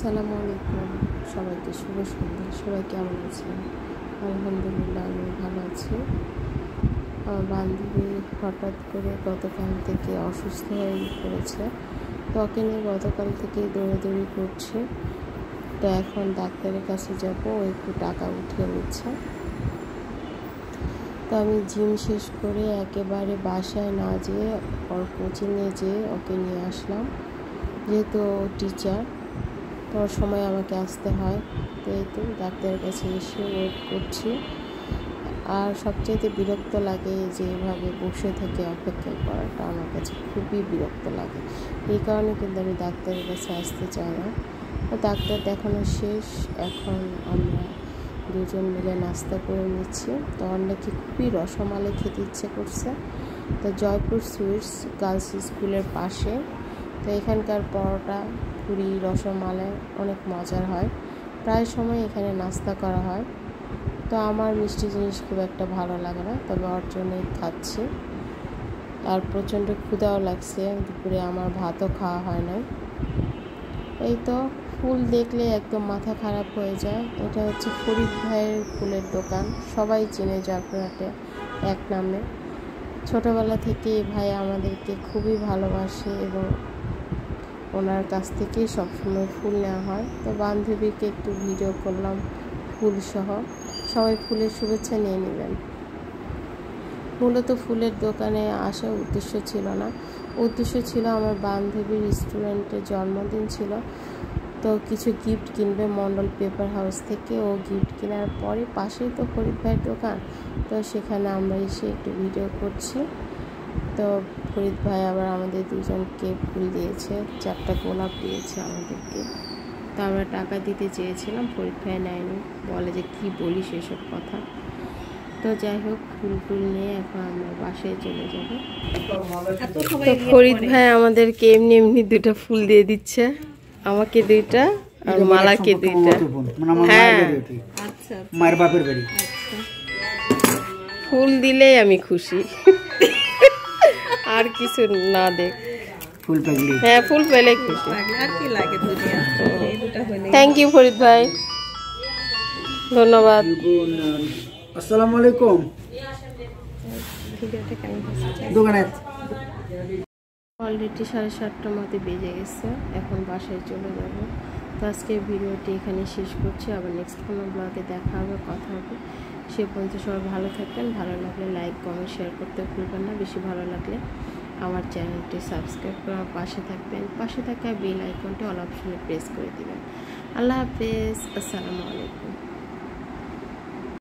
আসসালামু আলাইকুম, সবাইকে শুভ সন্ধ্যা। সবাই কেমন আছেন? আলহামদুলিল্লাহ, আমি ভালো আছি। আমার বান্ধবী হঠাৎ করে গতকাল থেকে অসুস্থ হয়ে পড়েছে, তো ওকে নিয়ে গতকাল থেকে দৌড়াদৌড়ি করছে। তো এখন ডাক্তারের কাছে যাব, ও একটু টাকা উঠিয়ে নিচ্ছে। তো আমি জিম শেষ করে একেবারে বাসায় না যেয়ে ওর কোচিংয়ে যেয়ে ওকে নিয়ে আসলাম, যেহেতু টিচার, তোর সময় আমাকে আসতে হয়। তো এই তো ডাক্তারের কাছে এসে ওয়েট করছি। আর সবচেয়ে বিরক্ত লাগে যে এভাবে বসে থেকে অপেক্ষা করাটা আমার কাছে খুবই বিরক্ত লাগে। এই কারণে কিন্তু আমি ডাক্তারের কাছে আসতে চাই না। তো ডাক্তার দেখানো শেষ, এখন আমরা দুজন মিলে নাস্তা করে নিচ্ছি। তো ওর নাকি খুবই রসমালাই খেতে ইচ্ছে করছে। তো জয়পুর সুইটস গার্লস স্কুলের পাশে, তো এখানকার পরোটা, পুরি, রসমালাই অনেক মজার হয়। প্রায় সময় এখানে নাস্তা করা হয়। তো আমার মিষ্টি জিনিস খুব একটা ভালো লাগে না, তবে ওর জন্যই খাচ্ছি। আর প্রচণ্ড ক্ষুধাও লাগছে, দুপুরে আমার ভাতও খাওয়া হয় না। এই তো ফুল দেখলে একদম মাথা খারাপ হয়ে যায়। এটা হচ্ছে ফরিদ ভাইয়ের ফুলের দোকান, সবাই চেনে জয়পুরহাটে এক নামে। ছোটোবেলা থেকে ভাই আমাদেরকে খুবই ভালোবাসে এবং ওনার কাছ থেকেই সবসময় ফুল নেওয়া হয়। তো বান্ধবীকে একটু ভিডিও করলাম ফুল সহ, সবাই ফুলের শুভেচ্ছা নিয়ে নেবেন। মূলত ফুলের দোকানে আসার উদ্দেশ্য ছিল না, উদ্দেশ্য ছিল আমার বান্ধবীর স্টুডেন্টের জন্মদিন ছিল, তো কিছু গিফট কিনবে মন্ডল পেপার হাউস থেকে। ও গিফট কেনার পরে পাশেই তো ফরিদ ভাইয়ের দোকান, তো সেখানে আমরা এসে একটু ভিডিও করছি। তো ফরিদ ভাই আবার আমাদের দুজনকে ফুল দিয়েছে, 4টা গোলাপ দিয়েছে আমাদেরকে। তো আমরা টাকা দিতে চেয়েছিলাম, ফরিদ ভাই নেয়নি, বলে যে কি বলিস এসব কথা। তো যাই হোক, ফুল টুল নিয়ে এখন আমরা বাসায় চলে যাব। তো ফরিদ ভাই আমাদেরকে এমনি এমনি 2টা ফুল দিয়ে দিচ্ছে, আমাকে 2টা আর মালাকে 2টা। হ্যাঁ, মায়ের বাপের বাড়ি ফুল দিলেই আমি খুশি, আর কিছু না দেখ, ফুল পেলে, হ্যাঁ ফুল পেলে খুশি। থ্যাংক ইউ ফরিদ ভাই, ধন্যবাদ। আসসালামু আলাইকুম। অলরেডি 7:30 মতো বেজে গেছে, এখন বাসায় চলে যাব। তো আজকের ভিডিওটি এখানে শেষ করছি, আবার নেক্সট কোনো ব্লগে দেখা হবে, কথা হবে। সে পর্যন্ত সবাই ভালো থাকবেন। ভালো লাগলে লাইক, কমেন্ট, শেয়ার করতে ভুলবেন না। বেশি ভালো লাগলে আমার চ্যানেলটি সাবস্ক্রাইব করে আমার পাশে থাকবেন। পাশে থাকা বেল আইকনটি অল অপশনে প্রেস করে দিবেন। আল্লাহ হাফেজ, আসসালামু আলাইকুম।